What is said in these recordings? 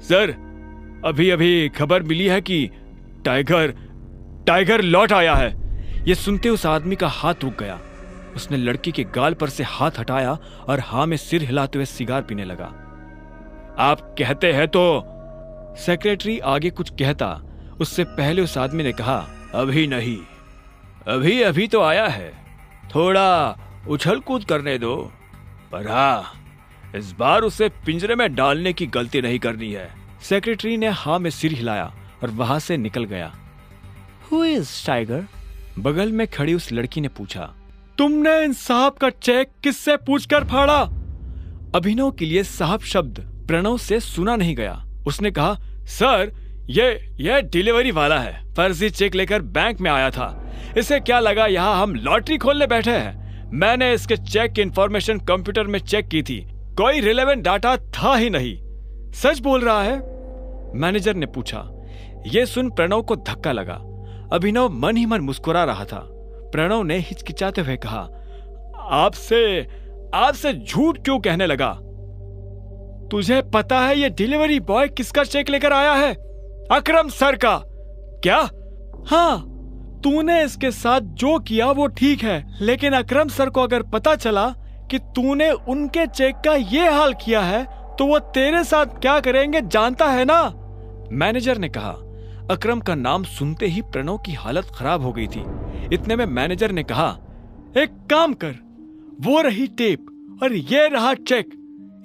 Sir, अभी अभी खबर मिली है कि टाइगर लौट आया है। यह सुनते उस आदमी का हाथ रुक गया। उसने लड़की के गाल पर से हाथ हटाया और हाँ में सिर हिलाते हुए सिगार पीने लगा। आप कहते हैं तो? सेक्रेटरी आगे कुछ कहता, उससे पहले उस आदमी ने कहा, अभी नहीं, अभी अभी तो आया है, थोड़ा उछल कूद करने दो, पर हाँ, इस बार उसे पिंजरे में डालने की गलती नहीं करनी है। सेक्रेटरी ने हाँ में सिर हिलाया और वहां से निकल गया। Who is tiger? बगल में खड़ी उस लड़की ने पूछा। तुमने इन साहब का चेक किससे पूछकर फाड़ा? अभिनव के लिए साहब शब्द प्रणव से सुना नहीं गया। उसने कहा, सर, ये डिलीवरी वाला है, फर्जी चेक लेकर बैंक में आया था। इसे क्या लगा यहाँ हम लॉटरी खोलने बैठे हैं? मैंने इसके चेक की इंफॉर्मेशन कंप्यूटर में चेक की थी, कोई रिलेवेंट डाटा था ही नहीं। सच बोल रहा है? मैनेजर ने पूछा। यह सुन प्रणव को धक्का लगा। अभिनव मन ही मन मुस्कुरा रहा था। प्रणव ने हिचकिचाते हुए कहा, आपसे झूठ क्यों कहने लगा? तुझे पता है ये डिलीवरी बॉय किसका चेक लेकर आया है? अकरम सर का। क्या? हाँ, तूने इसके साथ जो किया वो ठीक है, लेकिन अकरम सर को अगर पता चला कि तूने उनके चेक का ये हाल किया है तो वो तेरे साथ क्या करेंगे जानता है ना? मैनेजर ने कहा। अकरम का नाम सुनते ही प्रणव की हालत खराब हो गई थी। इतने में मैनेजर ने कहा, एक काम कर, वो रही टेप और ये रहा चेक,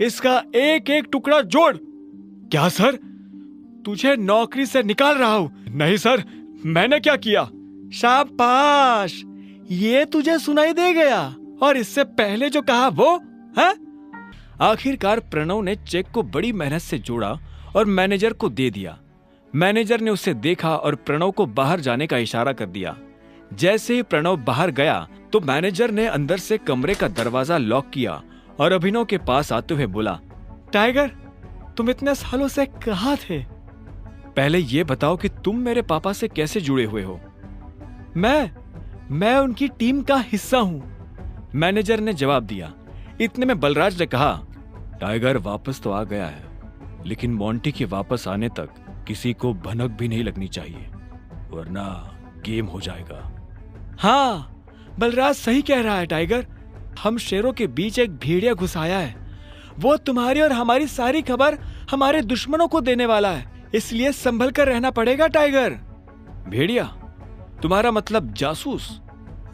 इसका एक एक टुकड़ा जोड़। क्या सर, तुझे नौकरी से निकाल रहा हूं? नहीं सर, मैंने क्या किया? शाबाश, ये तुझे सुनाई दे गया, और इससे पहले जो कहा वो है? आखिरकार प्रणव ने चेक को बड़ी मेहनत से जोड़ा और मैनेजर को दे दिया। मैनेजर ने उसे देखा और प्रणव को बाहर जाने का इशारा कर दिया। जैसे ही प्रणव बाहर गया तो मैनेजर ने अंदर से कमरे का दरवाजा लॉक किया और अभिनव के पास आते हुए बोला, टाइगर, तुम इतने सालों से कहाँ थे? पहले ये बताओ कि तुम मेरे पापा से कैसे जुड़े हुए हो? मैं उनकी टीम का हिस्सा हूं, मैनेजर ने जवाब दिया। इतने में बलराज ने कहा, टाइगर वापस तो आ गया है, लेकिन मोंटी के वापस आने तक किसी को भनक भी नहीं लगनी चाहिए, वरना गेम हो जाएगा। हाँ, बलराज सही कह रहा है टाइगर, हम शेरों के बीच एक भेड़िया घुस आया है। वो तुम्हारी और हमारी सारी खबर हमारे दुश्मनों को देने वाला है, इसलिए संभल कर रहना पड़ेगा टाइगर। भेड़िया? तुम्हारा मतलब जासूस?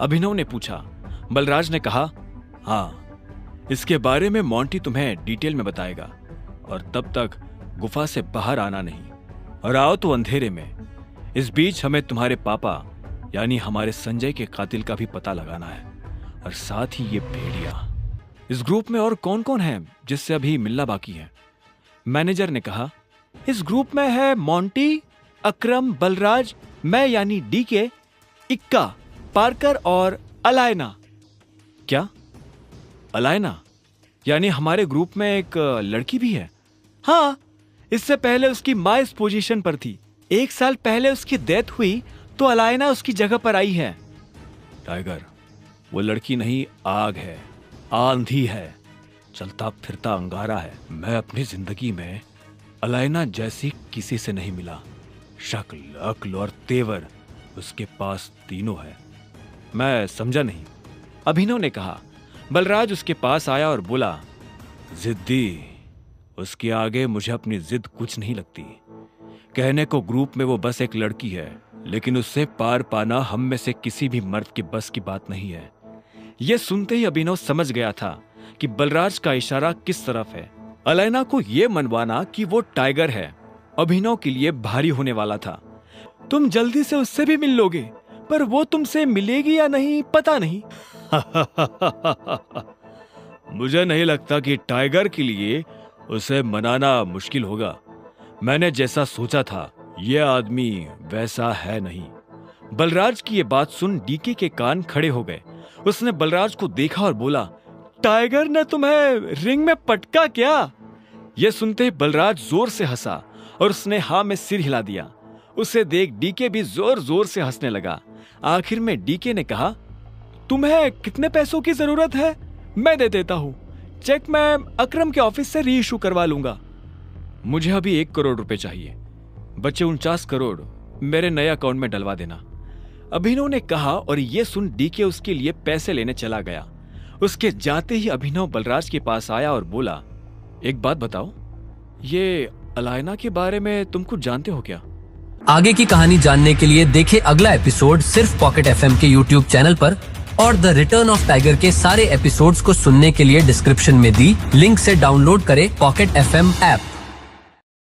अभिनव ने पूछा। बलराज ने कहा, हाँ, इसके बारे में मोंटी तुम्हें डिटेल में बताएगा, और तब तक गुफा से बाहर आना नहीं, और आओ तो अंधेरे में। इस बीच हमें तुम्हारे पापा यानी हमारे संजय के कातिल का भी पता लगाना है, और साथ ही ये भेड़िया। इस ग्रुप में और कौन कौन है जिससे अभी मिलना बाकी है? मैनेजर ने कहा, इस ग्रुप में है मोंटी, अकरम, बलराज, मैं यानी डीके, इक्का, पार्कर और अलायना। क्या? अलायना? यानी हमारे ग्रुप में एक लड़की भी है? हाँ, इससे पहले उसकी माँ इस पोजीशन पर थी। 1 साल पहले उसकी डेथ हुई तो अलायना उसकी जगह पर आई है। टाइगर, वो लड़की नहीं, आग है, आंधी है, चलता फिरता अंगारा है। मैं अपनी जिंदगी में अलायना जैसी किसी से नहीं मिला। शक्ल, अक्ल और तेवर उसके पास तीनों है। मैं समझा नहीं, अभिनव ने कहा। बलराज उसके पास आया और बोला, जिद्दी, उसके आगे मुझे अपनी जिद कुछ नहीं लगती। कहने को ग्रुप में वो बस एक लड़की है, लेकिन उससे पार पाना हम में से किसी भी मर्द के बस की बात नहीं है। यह सुनते ही अभिनव समझ गया था कि बलराज का इशारा किस तरफ है। अलायना को यह मनवाना कि वो टाइगर है अभिनव के लिए भारी होने वाला था। तुम जल्दी से उससे भी मिल लोगे, पर वो तुमसे मिलेगी या नहीं पता नहीं। मुझे नहीं लगता कि टाइगर के लिए उसे मनाना मुश्किल होगा। मैंने जैसा सोचा था यह आदमी वैसा है नहीं। बलराज की यह बात सुन डीके के कान खड़े हो गए। उसने बलराज को देखा और बोला, टाइगर ने तुम्हें रिंग में पटका क्या? यह सुनते ही बलराज जोर से हंसा और उसने हाँ में सिर हिला दिया। उसे देख डीके भी जोर जोर से हंसने लगा। आखिर में डीके ने कहा, तुम्हें कितने पैसों की जरूरत है? मैं दे देता हूं। चेक मैं अकरम के ऑफिस से री इशू करवा लूंगा। मुझे अभी 1 करोड़ रुपए चाहिए, बचे 49 करोड़ मेरे नए अकाउंट में डलवा देना। अभिनव ने कहा और ये सुन डीके उसके लिए पैसे लेने चला गया। उसके जाते ही अभिनव बलराज के पास आया और बोला, एक बात बताओ, ये अलायना के बारे में तुम कुछ जानते हो क्या? आगे की कहानी जानने के लिए देखें अगला एपिसोड सिर्फ पॉकेट एफएम के यूट्यूब चैनल पर, और द रिटर्न ऑफ टाइगर के सारे एपिसोड्स को सुनने के लिए डिस्क्रिप्शन में दी लिंक से डाउनलोड करें पॉकेट एफएम ऐप।